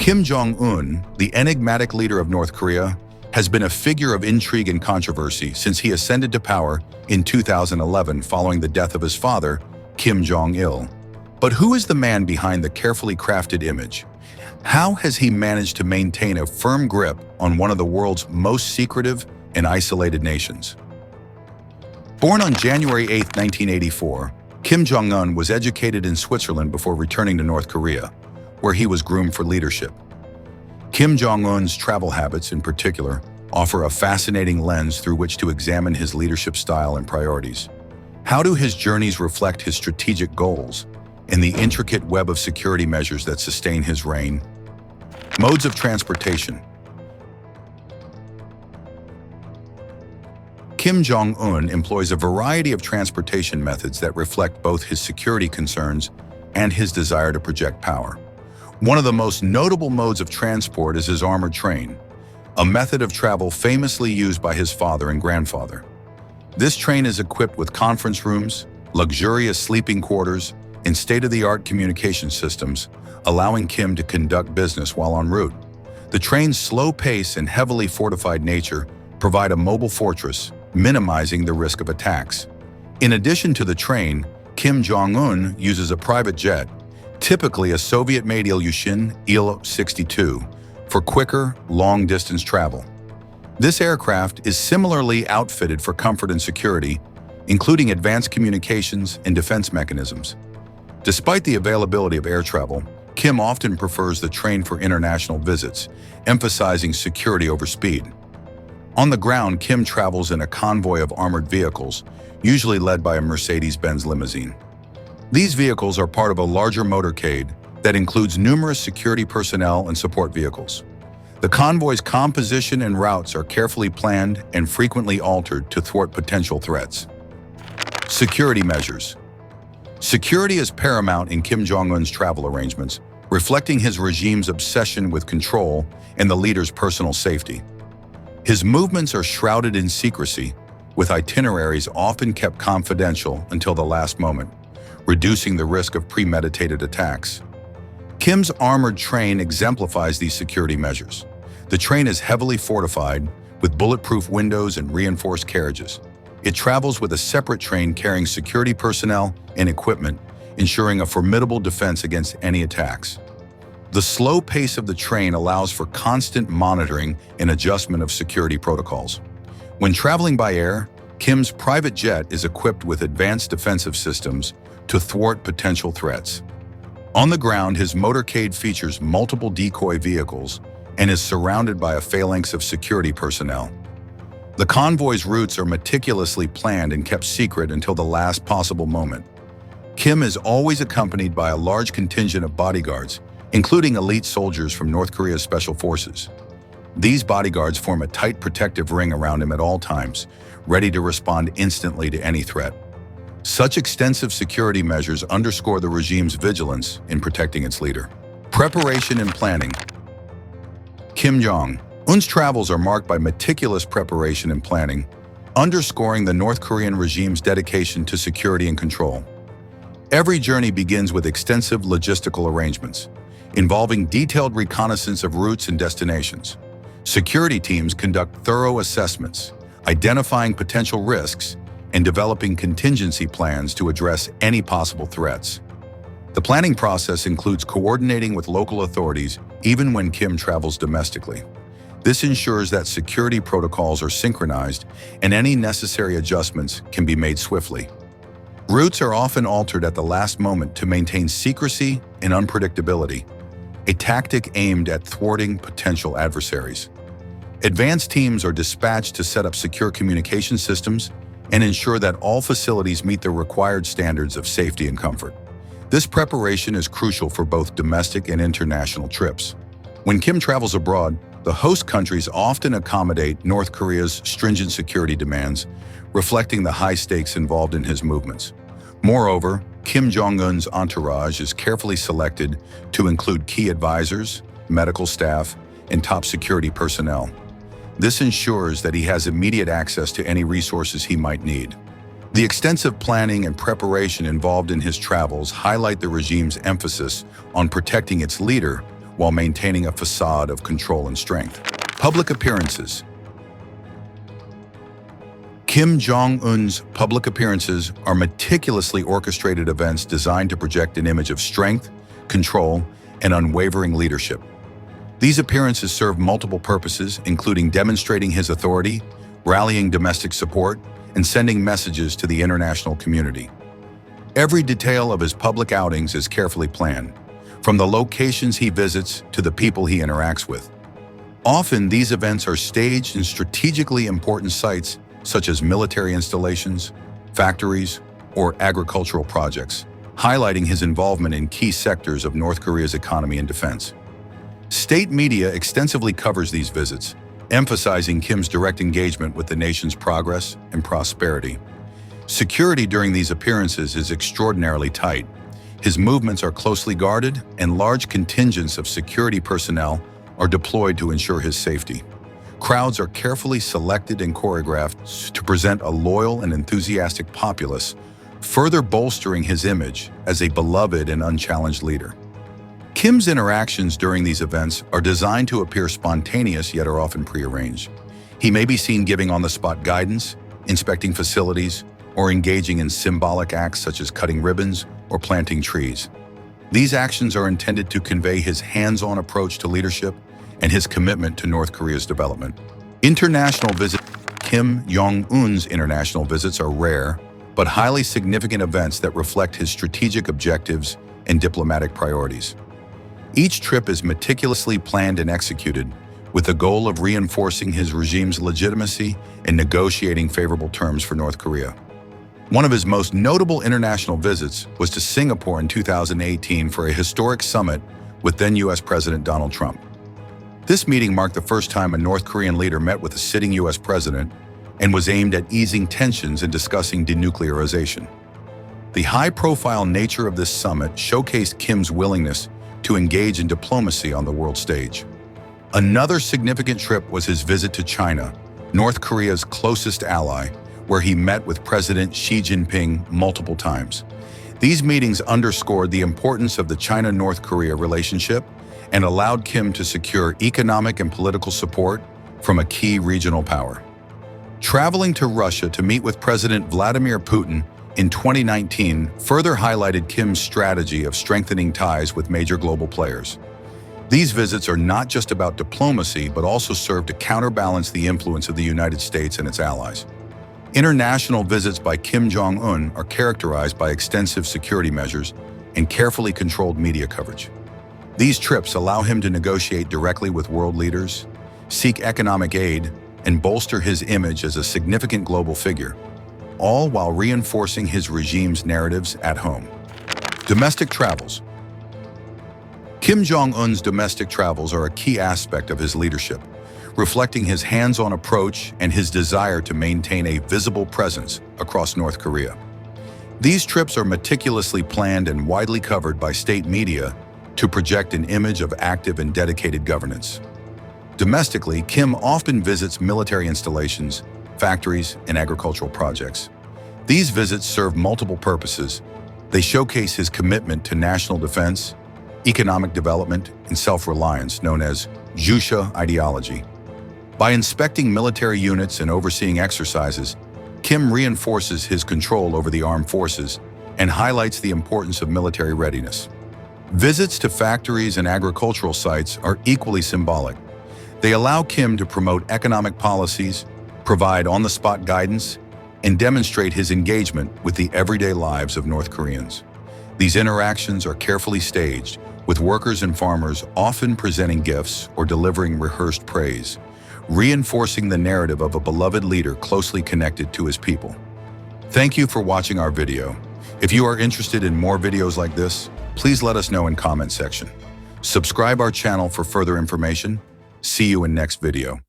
Kim Jong Un, the enigmatic leader of North Korea, has been a figure of intrigue and controversy since he ascended to power in 2011 following the death of his father, Kim Jong Il. But who is the man behind the carefully crafted image? How has he managed to maintain a firm grip on one of the world's most secretive and isolated nations? Born on January 8, 1984, Kim Jong Un was educated in Switzerland before returning to North Korea, where he was groomed for leadership. Kim Jong Un's travel habits, in particular, offer a fascinating lens through which to examine his leadership style and priorities. How do his journeys reflect his strategic goals and the intricate web of security measures that sustain his reign? Modes of transportation. Kim Jong Un employs a variety of transportation methods that reflect both his security concerns and his desire to project power. One of the most notable modes of transport is his armored train, a method of travel famously used by his father and grandfather. This train is equipped with conference rooms, luxurious sleeping quarters, and state-of-the-art communication systems, allowing Kim to conduct business while en route. The train's slow pace and heavily fortified nature provide a mobile fortress, minimizing the risk of attacks. In addition to the train, Kim Jong Un uses a private jet, typically a Soviet-made Ilyushin Il-62, for quicker, long-distance travel. This aircraft is similarly outfitted for comfort and security, including advanced communications and defense mechanisms. Despite the availability of air travel, Kim often prefers the train for international visits, emphasizing security over speed. On the ground, Kim travels in a convoy of armored vehicles, usually led by a Mercedes-Benz limousine. These vehicles are part of a larger motorcade that includes numerous security personnel and support vehicles. The convoy's composition and routes are carefully planned and frequently altered to thwart potential threats. Security measures. Security is paramount in Kim Jong Un's travel arrangements, reflecting his regime's obsession with control and the leader's personal safety. His movements are shrouded in secrecy, with itineraries often kept confidential until the last moment, reducing the risk of premeditated attacks. Kim's armored train exemplifies these security measures. The train is heavily fortified, with bulletproof windows and reinforced carriages. It travels with a separate train carrying security personnel and equipment, ensuring a formidable defense against any attacks. The slow pace of the train allows for constant monitoring and adjustment of security protocols. When traveling by air, Kim's private jet is equipped with advanced defensive systems to thwart potential threats. On the ground, his motorcade features multiple decoy vehicles and is surrounded by a phalanx of security personnel. The convoy's routes are meticulously planned and kept secret until the last possible moment. Kim is always accompanied by a large contingent of bodyguards, including elite soldiers from North Korea's special forces. These bodyguards form a tight protective ring around him at all times, ready to respond instantly to any threat. Such extensive security measures underscore the regime's vigilance in protecting its leader. Preparation and planning. Kim Jong Un's travels are marked by meticulous preparation and planning, underscoring the North Korean regime's dedication to security and control. Every journey begins with extensive logistical arrangements, involving detailed reconnaissance of routes and destinations. Security teams conduct thorough assessments, identifying potential risks and developing contingency plans to address any possible threats. The planning process includes coordinating with local authorities even when Kim travels domestically. This ensures that security protocols are synchronized and any necessary adjustments can be made swiftly. Routes are often altered at the last moment to maintain secrecy and unpredictability, a tactic aimed at thwarting potential adversaries. Advanced teams are dispatched to set up secure communication systems and ensure that all facilities meet the required standards of safety and comfort. This preparation is crucial for both domestic and international trips. When Kim travels abroad, the host countries often accommodate North Korea's stringent security demands, reflecting the high stakes involved in his movements. Moreover, Kim Jong Un's entourage is carefully selected to include key advisors, medical staff, and top security personnel. This ensures that he has immediate access to any resources he might need. The extensive planning and preparation involved in his travels highlight the regime's emphasis on protecting its leader while maintaining a facade of control and strength. Public appearances. Kim Jong Un's public appearances are meticulously orchestrated events designed to project an image of strength, control, and unwavering leadership. These appearances serve multiple purposes, including demonstrating his authority, rallying domestic support, and sending messages to the international community. Every detail of his public outings is carefully planned, from the locations he visits to the people he interacts with. Often, these events are staged in strategically important sites such as military installations, factories, or agricultural projects, highlighting his involvement in key sectors of North Korea's economy and defense. State media extensively covers these visits, emphasizing Kim's direct engagement with the nation's progress and prosperity. Security during these appearances is extraordinarily tight. His movements are closely guarded, and large contingents of security personnel are deployed to ensure his safety. Crowds are carefully selected and choreographed to present a loyal and enthusiastic populace, further bolstering his image as a beloved and unchallenged leader. Kim's interactions during these events are designed to appear spontaneous yet are often prearranged. He may be seen giving on-the-spot guidance, inspecting facilities, or engaging in symbolic acts such as cutting ribbons or planting trees. These actions are intended to convey his hands-on approach to leadership and his commitment to North Korea's development. International visits. Kim Jong Un's international visits are rare, but highly significant events that reflect his strategic objectives and diplomatic priorities. Each trip is meticulously planned and executed, with the goal of reinforcing his regime's legitimacy and negotiating favorable terms for North Korea. One of his most notable international visits was to Singapore in 2018 for a historic summit with then-U.S. President Donald Trump. This meeting marked the first time a North Korean leader met with a sitting U.S. president and was aimed at easing tensions and discussing denuclearization. The high-profile nature of this summit showcased Kim's willingness to engage in diplomacy on the world stage. Another significant trip was his visit to China, North Korea's closest ally, where he met with President Xi Jinping multiple times. These meetings underscored the importance of the China-North Korea relationship and allowed Kim to secure economic and political support from a key regional power. Traveling to Russia to meet with President Vladimir Putin in 2019 further highlighted Kim's strategy of strengthening ties with major global players. These visits are not just about diplomacy, but also serve to counterbalance the influence of the United States and its allies. International visits by Kim Jong Un are characterized by extensive security measures and carefully controlled media coverage. These trips allow him to negotiate directly with world leaders, seek economic aid, and bolster his image as a significant global figure, all while reinforcing his regime's narratives at home. Domestic travels. Kim Jong Un's domestic travels are a key aspect of his leadership, reflecting his hands-on approach and his desire to maintain a visible presence across North Korea. These trips are meticulously planned and widely covered by state media to project an image of active and dedicated governance. Domestically, Kim often visits military installations, factories, and agricultural projects. These visits serve multiple purposes. They showcase his commitment to national defense, economic development, and self-reliance, known as Jusha ideology. By inspecting military units and overseeing exercises, Kim reinforces his control over the armed forces and highlights the importance of military readiness. Visits to factories and agricultural sites are equally symbolic. They allow Kim to promote economic policies, provide on-the-spot guidance, and demonstrate his engagement with the everyday lives of North Koreans. These interactions are carefully staged, with workers and farmers often presenting gifts or delivering rehearsed praise, reinforcing the narrative of a beloved leader closely connected to his people. Thank you for watching our video. If you are interested in more videos like this, please let us know in comment section. Subscribe our channel for further information. See you in next video.